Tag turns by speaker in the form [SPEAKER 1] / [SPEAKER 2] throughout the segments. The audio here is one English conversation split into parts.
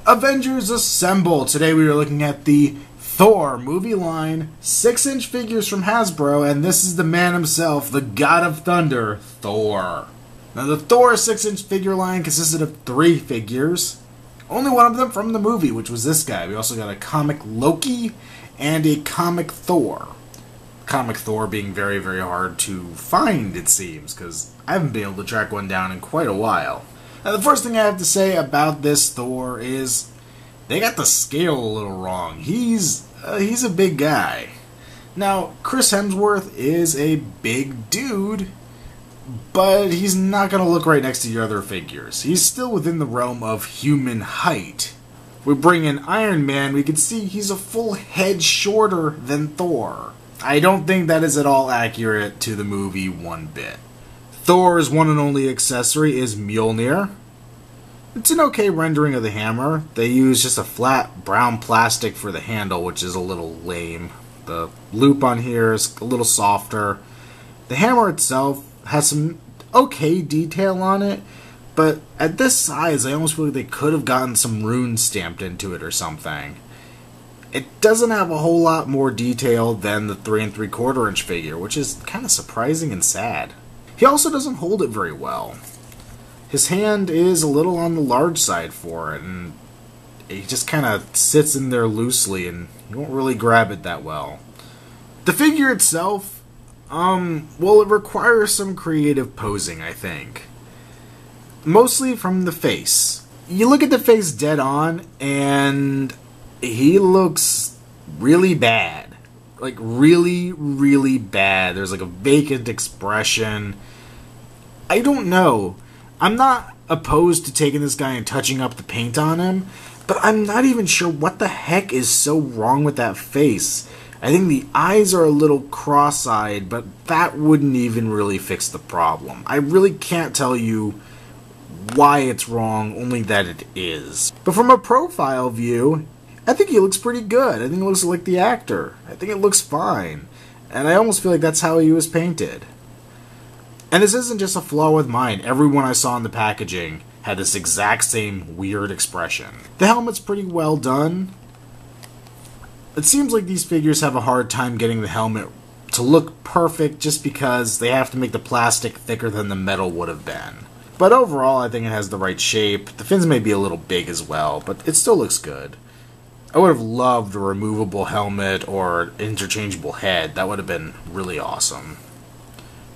[SPEAKER 1] Avengers Assemble! Today we are looking at the Thor movie line, 6-inch figures from Hasbro, and this is the man himself, the God of Thunder, Thor. Now the Thor 6-inch figure line consisted of 3 figures, only one of them from the movie, which was this guy. We also got a comic Loki and a comic Thor. Comic Thor being very, very hard to find, it seems, because I haven't been able to track one down in quite a while. Now, the first thing I have to say about this Thor is they got the scale a little wrong. He's a big guy. Now, Chris Hemsworth is a big dude, but he's not going to look right next to your other figures. He's still within the realm of human height. If we bring in Iron Man, we can see he's a full head shorter than Thor. I don't think that is at all accurate to the movie one bit. Thor's one and only accessory is Mjolnir. It's an okay rendering of the hammer. They use just a flat brown plastic for the handle, which is a little lame. The loop on here is a little softer. The hammer itself has some okay detail on it, but at this size, I almost feel like they could have gotten some runes stamped into it or something. It doesn't have a whole lot more detail than the 3 3/4 inch figure, which is kind of surprising and sad. He also doesn't hold it very well. His hand is a little on the large side for it, and he just kind of sits in there loosely, and you won't really grab it that well. The figure itself, well, it requires some creative posing, I think. Mostly from the face. You look at the face dead on, and he looks really bad. Like, really, really bad. There's like a vacant expression. I don't know. I'm not opposed to taking this guy and touching up the paint on him, but I'm not even sure what the heck is so wrong with that face. I think the eyes are a little cross-eyed, but that wouldn't even really fix the problem. I really can't tell you why it's wrong, only that it is. But from a profile view, I think he looks pretty good. I think he looks like the actor. I think it looks fine. And I almost feel like that's how he was painted. And this isn't just a flaw with mine. Everyone I saw in the packaging had this exact same weird expression. The helmet's pretty well done. It seems like these figures have a hard time getting the helmet to look perfect just because they have to make the plastic thicker than the metal would have been. But overall, I think it has the right shape. The fins may be a little big as well, but it still looks good. I would have loved a removable helmet or interchangeable head. That would have been really awesome.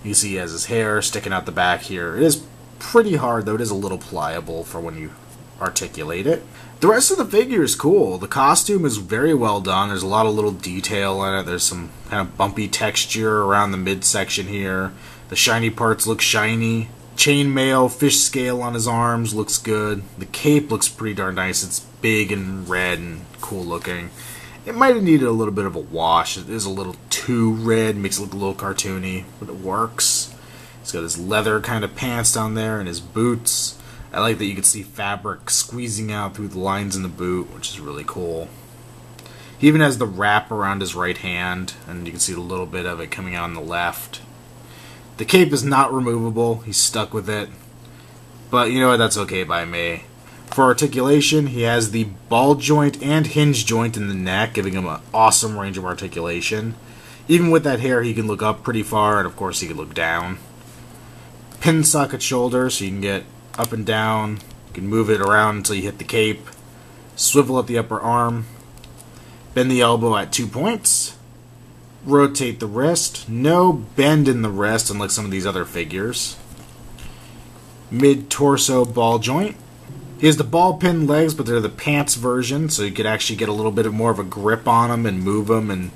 [SPEAKER 1] You see he has his hair sticking out the back here. It is pretty hard, though. It is a little pliable for when you articulate it. The rest of the figure is cool. The costume is very well done. There's a lot of little detail in it. There's some kind of bumpy texture around the midsection here. The shiny parts look shiny. Chainmail, fish scale on his arms looks good. The cape looks pretty darn nice. It's big and red and cool looking. It might have needed a little bit of a wash. It is a little too red, makes it look a little cartoony, but it works. He's got his leather kind of pants down there and his boots. I like that you can see fabric squeezing out through the lines in the boot, which is really cool. He even has the wrap around his right hand, and you can see a little bit of it coming out on the left. The cape is not removable. He's stuck with it. But you know what? That's okay by me. For articulation, he has the ball joint and hinge joint in the neck, giving him an awesome range of articulation. Even with that hair, he can look up pretty far, and of course he can look down. Pin socket shoulder, so you can get up and down. You can move it around until you hit the cape. Swivel at the upper arm. Bend the elbow at 2 points. Rotate the wrist. No bend in the wrist, unlike some of these other figures. Mid-torso ball joint. He has the ball pin legs, but they're the pants version, so you could actually get a little bit more of a grip on them and move them and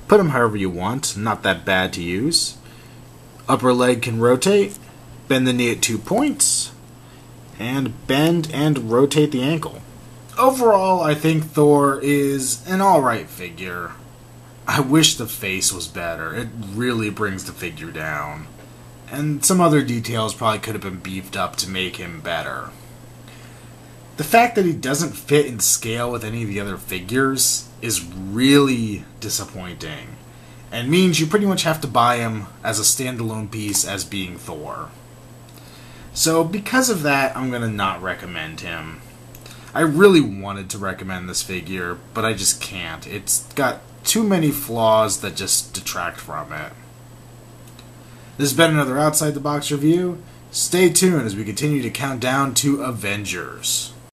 [SPEAKER 1] put them however you want. Not that bad to use. Upper leg can rotate. Bend the knee at 2 points. And bend and rotate the ankle. Overall, I think Thor is an alright figure. I wish the face was better. It really brings the figure down. And some other details probably could have been beefed up to make him better. The fact that he doesn't fit in scale with any of the other figures is really disappointing, and means you pretty much have to buy him as a standalone piece as being Thor. So because of that, I'm going to not recommend him. I really wanted to recommend this figure, but I just can't. It's got too many flaws that just detract from it. This has been another Outside the Box review. Stay tuned as we continue to count down to Avengers.